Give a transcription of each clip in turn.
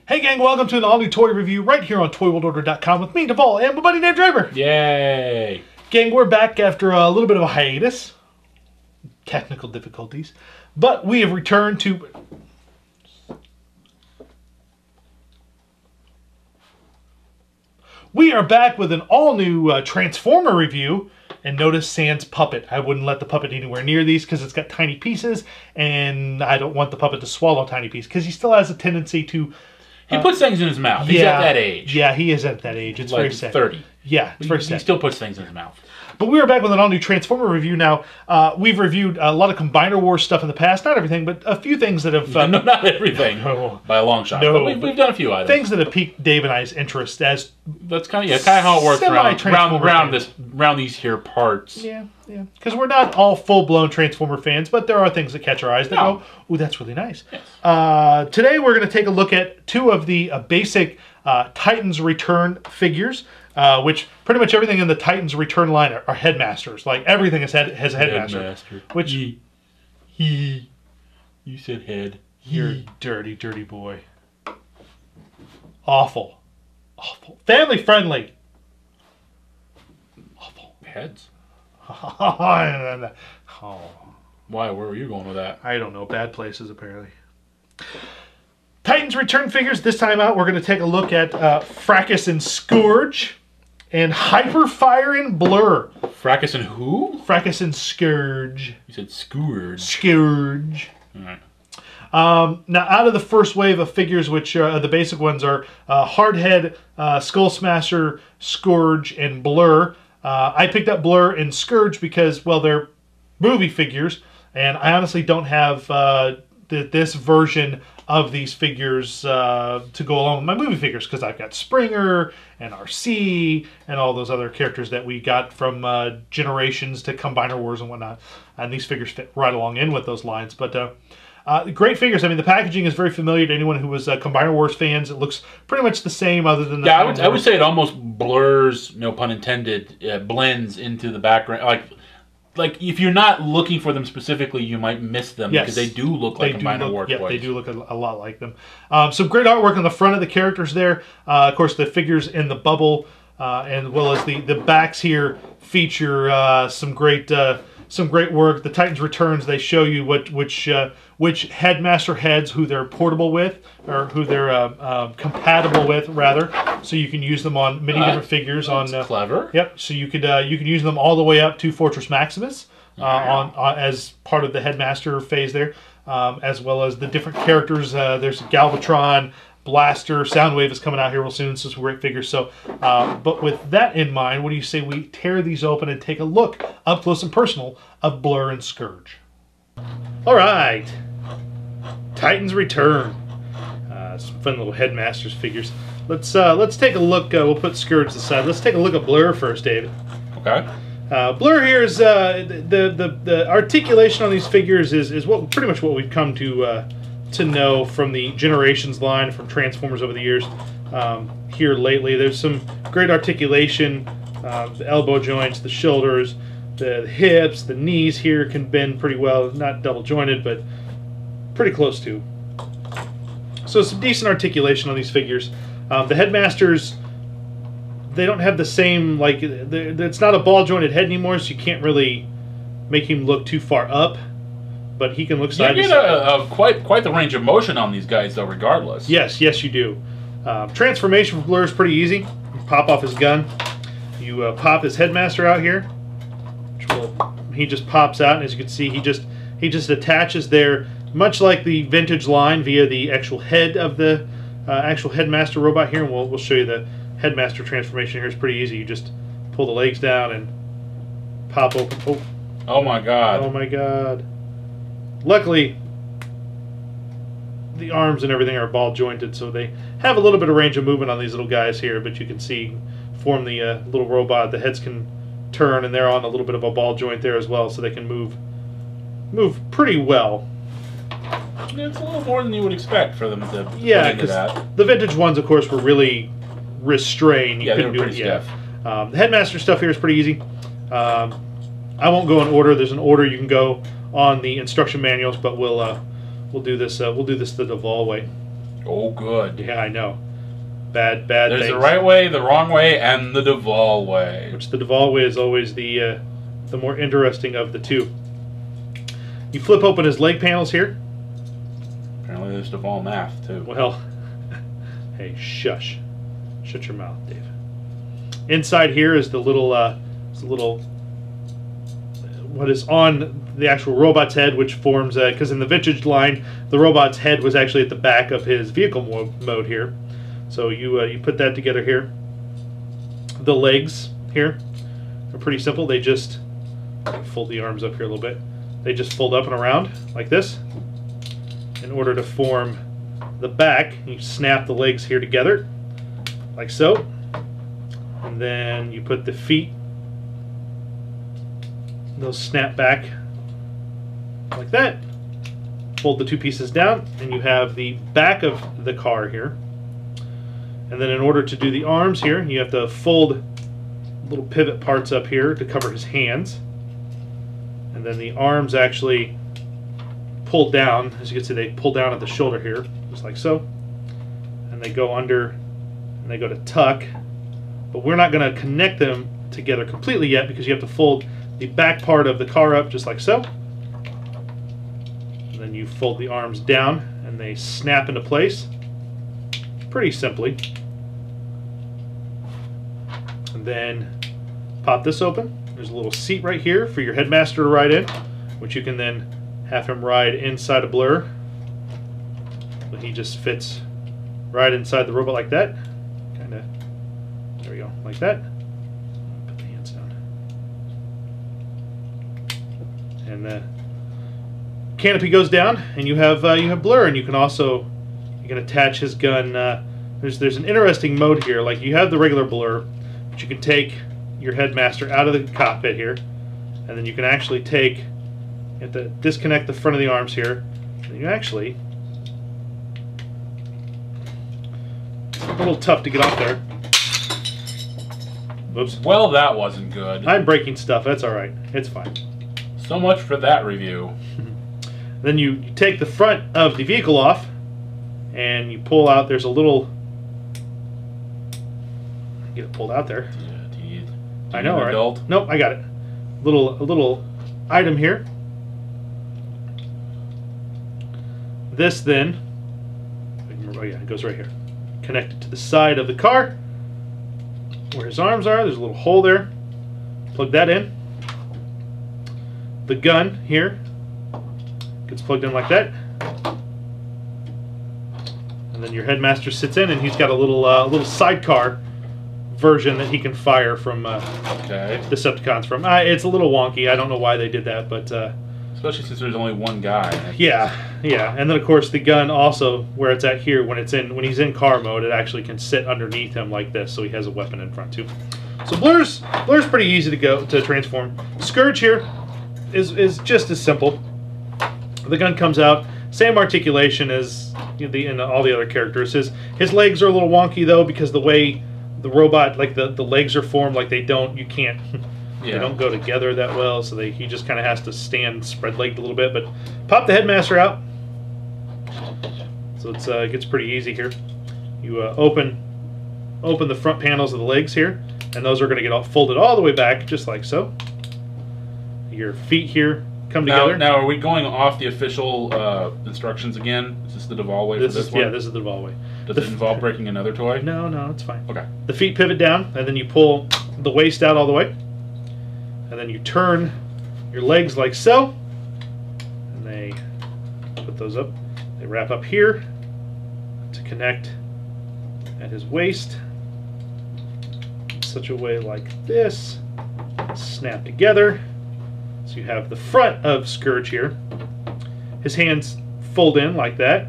Hey gang, welcome to an all-new toy review right here on ToyWorldOrder.com with me, Devall, and my buddy Dave Driver. Yay! Gang, we're back after a little bit of a hiatus. Technical difficulties. But we have returned to... We are back with an all-new Transformer review. And notice Sans puppet. I wouldn't let the puppet anywhere near these because it's got tiny pieces. And I don't want the puppet to swallow tiny pieces because he still has a tendency to... He puts things in his mouth. He's at that age. Yeah, he is at that age. It's like very sad. 30. Yeah, it's very sad. He still puts things in his mouth. But we are back with an all-new Transformer review now. We've reviewed a lot of Combiner Wars stuff in the past. Not everything, but a few things that have... no, not everything. No. By a long shot. No, but we've done a few items. Things that have piqued Dave and I's interest as... That's kind of how it works around these here parts. Yeah. Because we're not all full-blown Transformer fans, but there are things that catch our eyes that go, ooh, that's really nice. Yes. Today we're going to take a look at two of the basic Titans Return figures. Which pretty much everything in the Titans Return line are headmasters. Like everything has a headmaster. Which you said head. You're dirty, dirty boy. Awful. Family friendly. Awful. Heads. Oh. Why? Where were you going with that? I don't know. Bad places apparently. Titans Return figures. This time out, we're going to take a look at Fracas and Scourge. And Hyperfire and Blurr. Fracas and who? Fracas and Scourge. You said Scourge. Scourge. All right. Now, out of the first wave of figures, which the basic ones are Hardhead, Skull Smasher, Scourge, and Blurr. I picked up Blurr and Scourge because, well, they're movie figures, and I honestly don't have this version of these figures to go along with my movie figures because I've got Springer and RC and all those other characters that we got from Generations to Combiner Wars and whatnot. And these figures fit right along in with those lines. But great figures. I mean, the packaging is very familiar to anyone who was Combiner Wars fans. It looks pretty much the same other than... Yeah, I would say it almost blurs, no pun intended, blends into the background. Like, if you're not looking for them specifically, you might miss them because they do look like Combiner War toys. Yeah, they do look a lot like them. Some great artwork on the front of the characters there. Of course, the figures in the bubble, and as well as the backs here feature some great work. The Titans Returns, they show you which headmaster heads, who they're portable with, or who they're compatible with, rather. So you can use them on many different figures. That's clever. Yep. So you can use them all the way up to Fortress Maximus as part of the headmaster phase there, as well as the different characters. There's Galvatron, Blaster, Soundwave is coming out here real soon. So some great figures. So, but with that in mind, what do you say we tear these open and take a look up close and personal of Blurr and Scourge? All right, Titans Return. Some fun little headmasters figures. Let's take a look. We'll put Scourge aside. Let's take a look at Blurr first, David. Okay. Blurr here is the articulation on these figures is pretty much what we've come to know from the Generations line from Transformers over the years. Here lately, there's some great articulation. The elbow joints, the shoulders, the hips, the knees here can bend pretty well. Not double jointed, but pretty close to. So some decent articulation on these figures. The headmasters, they don't have the same, like, it's not a ball jointed head anymore, so you can't really make him look too far up. But he can look side to side. Quite the range of motion on these guys, though, regardless. Yes, you do. Transformation for Blurr is pretty easy. You pop off his gun. You pop his headmaster out here. He just pops out, and as you can see, he just attaches there, much like the vintage line, via the actual head of the actual headmaster robot here. And we'll show you the headmaster transformation here. It's pretty easy. You just pull the legs down and pop open. Oh my God! Oh my God! Luckily, the arms and everything are ball jointed, so they have a little bit of range of movement on these little guys here. But you can see, form the little robot. The heads can turn, and they're on a little bit of a ball joint there as well, so they can move pretty well. It's a little more than you would expect for them to. Yeah, because the vintage ones, of course, were really restrained. Yeah, they were pretty stiff. The headmaster stuff here is pretty easy. I won't go in order. There's an order you can go on the instruction manuals, but we'll We'll do this the Devall way. Oh, good. Yeah, I know. Bad There's things. the right way, the wrong way, and the Devall way. Which the Devall way is always the more interesting of the two. You flip open his leg panels here. Apparently there's Devall math, too. Well, hey, shush. Shut your mouth, Dave. Inside here is the little, what is on the actual robot's head, which forms, because in the vintage line, the robot's head was actually at the back of his vehicle mode here. So you put that together here. The legs here are pretty simple. They just fold the arms up here a little bit. They just fold up and around like this. In order to form the back, you snap the legs here together like so. And then you put the feet. Those snap back like that. Fold the two pieces down, and you have the back of the car here. And then in order to do the arms here, you have to fold little pivot parts up here to cover his hands. And then the arms actually pull down. As you can see, they pull down at the shoulder here, just like so. And they go under, and they go to tuck. But we're not going to connect them together completely yet because you have to fold the back part of the car up just like so. And then you fold the arms down, and they snap into place pretty simply. And then pop this open. There's a little seat right here for your headmaster to ride in, which you can then have him ride inside a Blurr. But he just fits right inside the robot like that. Kind of, there we go, like that. Put the hands down. And the canopy goes down, and you have Blurr, and you can attach his gun. There's an interesting mode here. Like, you have the regular Blurr, but you can take your headmaster out of the cockpit here, and then you can actually you have to disconnect the front of the arms here, and you actually, it's a little tough to get off there. Whoops. Well, that wasn't good. I'm breaking stuff. That's all right. It's fine. So much for that review. Then you take the front of the vehicle off, and you pull out. There's a little. Get it pulled out there. Yeah, I know, right? Adult? Nope, I got it. A little item here. This then, oh yeah, it goes right here. Connected to the side of the car, where his arms are. There's a little hole there. Plug that in. The gun here gets plugged in like that. And then your headmaster sits in, and he's got a little sidecar version that he can fire from Decepticons from. It's a little wonky. I don't know why they did that, but especially since there's only one guy. Yeah. And then of course the gun also, where it's at here, when he's in car mode, it actually can sit underneath him like this, so he has a weapon in front too. So Blurr's pretty easy to transform. Scourge here is just as simple. The gun comes out, same articulation as in all the other characters. His legs are a little wonky though, because the way the robot, like the legs are formed, like they don't go together that well, so he just kind of has to stand spread-legged a little bit. But pop the headmaster out, so it gets pretty easy here. You open the front panels of the legs here, and those are going to get all folded all the way back, just like so. Your feet here come together. Now, are we going off the official instructions again? Is this the Devall way for this one? Yeah, this is the Devall way. Does it involve breaking another toy? No, it's fine. Okay. The feet pivot down, and then you pull the waist out all the way. And then you turn your legs like so. And they put those up. They wrap up here to connect at his waist in such a way like this. Snap together. So you have the front of Scourge here. His hands fold in like that.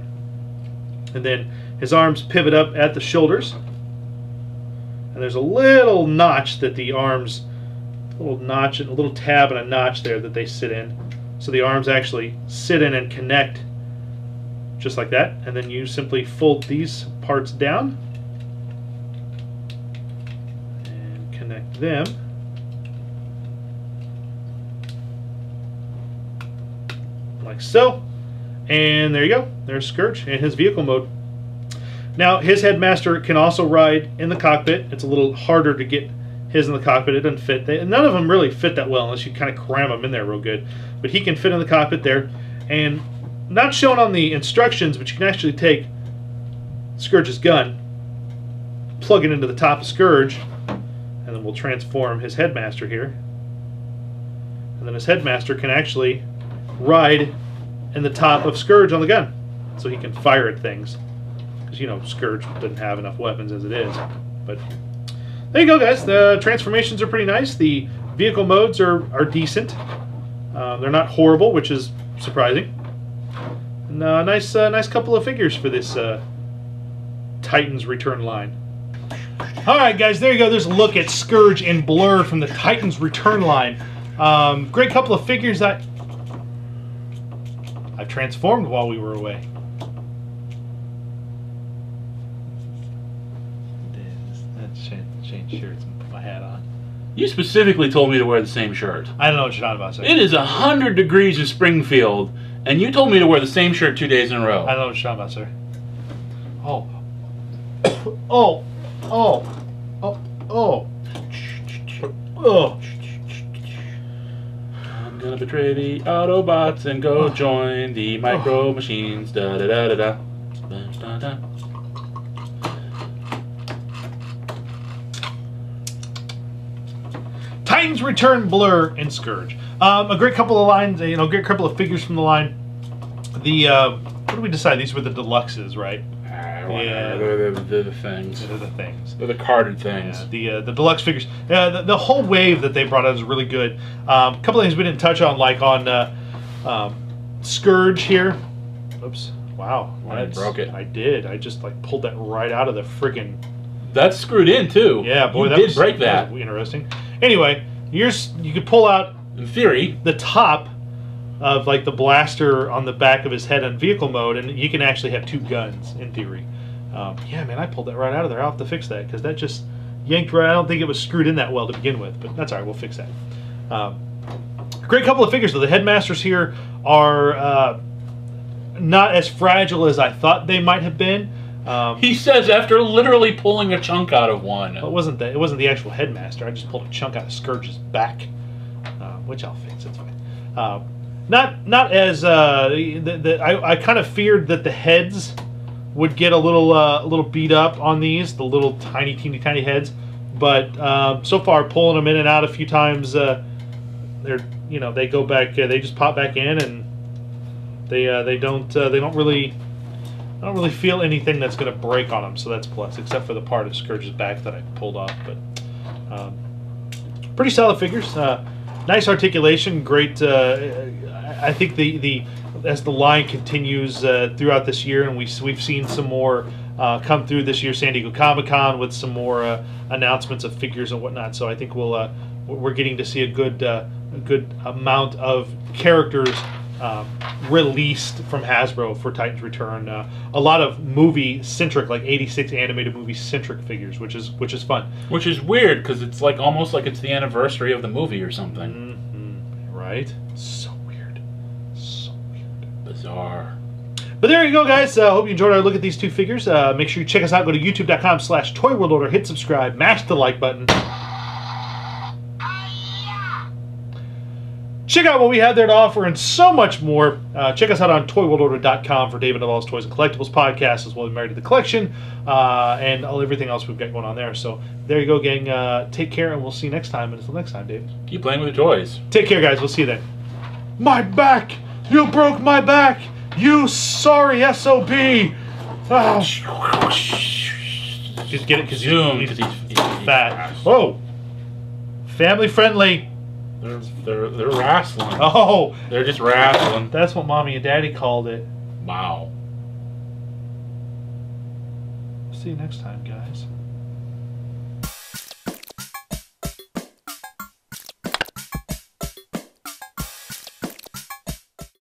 And then his arms pivot up at the shoulders. And there's a little notch that the arms, a little tab and a notch there that they sit in. So the arms actually sit in and connect just like that. And then you simply fold these parts down and connect them. Like so. And there you go. There's Scourge in his vehicle mode. Now, his headmaster can also ride in the cockpit. It's a little harder to get his in the cockpit. It doesn't fit. None of them really fit that well unless you kind of cram them in there real good. But he can fit in the cockpit there. And not shown on the instructions, but you can actually take Scourge's gun, plug it into the top of Scourge, and then we'll transform his headmaster here. And then his headmaster can actually ride in the top of Scourge on the gun, so he can fire at things. Because, you know, Scourge doesn't have enough weapons as it is. But there you go, guys. The transformations are pretty nice. The vehicle modes are decent. They're not horrible, which is surprising. And, nice couple of figures for this Titans Return line. Alright, guys, there you go. There's a look at Scourge and Blurr from the Titans Return line. Great couple of figures that I transformed while we were away. Change shirts and put my hat on. You specifically told me to wear the same shirt. I don't know what you're talking about, sir. It is 100 degrees in Springfield, and you told me to wear the same shirt 2 days in a row. I don't know what you're talking about, sir. Oh. Oh. Oh. Oh. Oh. Oh. I'm gonna betray the Autobots and go join the Micro Machines. Da da da da da. Da, da, da. Titans Return, Blurr, and Scourge. A great couple of lines, you know, great couple of figures from the line. The what did we decide? These were the deluxes, right? Yeah, they're the things. They're the things. They're the carded things. Yeah, the deluxe figures. The whole wave that they brought out is really good. A couple of things we didn't touch on, like on Scourge here. Oops! Wow, I broke it. I did. I just like pulled that right out of the friggin'. That's screwed in too. Yeah, boy, you did break that. That was interesting. Anyway, you could pull out, in theory, the top of like the blaster on the back of his head on vehicle mode, and you can actually have two guns in theory. Yeah, man, I pulled that right out of there. I'll have to fix that because that just yanked right. I don't think it was screwed in that well to begin with, but that's all right. We'll fix that. Great couple of figures though. The headmasters here are not as fragile as I thought they might have been. He says after literally pulling a chunk out of one. Well, it wasn't the actual headmaster. I just pulled a chunk out of Scourge's back, which I'll fix. It's fine. Not as I kind of feared that the heads would get a little beat up on these, the little teeny tiny heads. But so far, pulling them in and out a few times, they go back. They just pop back in, and they don't really feel anything that's going to break on them. So that's plus, except for the part of Scourge's back that I pulled off. But pretty solid figures. Nice articulation. Great. I think as the line continues throughout this year, and we've seen some more come through this year, San Diego Comic-Con, with some more announcements of figures and whatnot. So I think we're getting to see a good amount of characters released from Hasbro for Titans Return. A lot of movie-centric, like 86 animated movie-centric figures, which is fun. Which is weird because it's like almost like it's the anniversary of the movie or something. Mm-hmm. Right? So weird. So weird. Bizarre. But there you go, guys. Hope you enjoyed our look at these two figures. Make sure you check us out. Go to youtube.com/ToyWorldOrder. Hit subscribe. Mash the like button. Check out what we have there to offer and so much more. Check us out on ToyWorldOrder.com for David Devall's Toys and Collectibles podcast, as well as Married to the Collection, and everything else we've got going on there. So there you go, gang. Take care, and we'll see you next time. And until next time, David. Keep playing with your toys. Take care, guys. We'll see you then. My back! You broke my back! You sorry SOB! Oh. Just get it because he's fat. Whoa! Family friendly. They're wrestling. Oh, they're just wrestling. That's what Mommy and Daddy called it. Wow. See you next time, guys.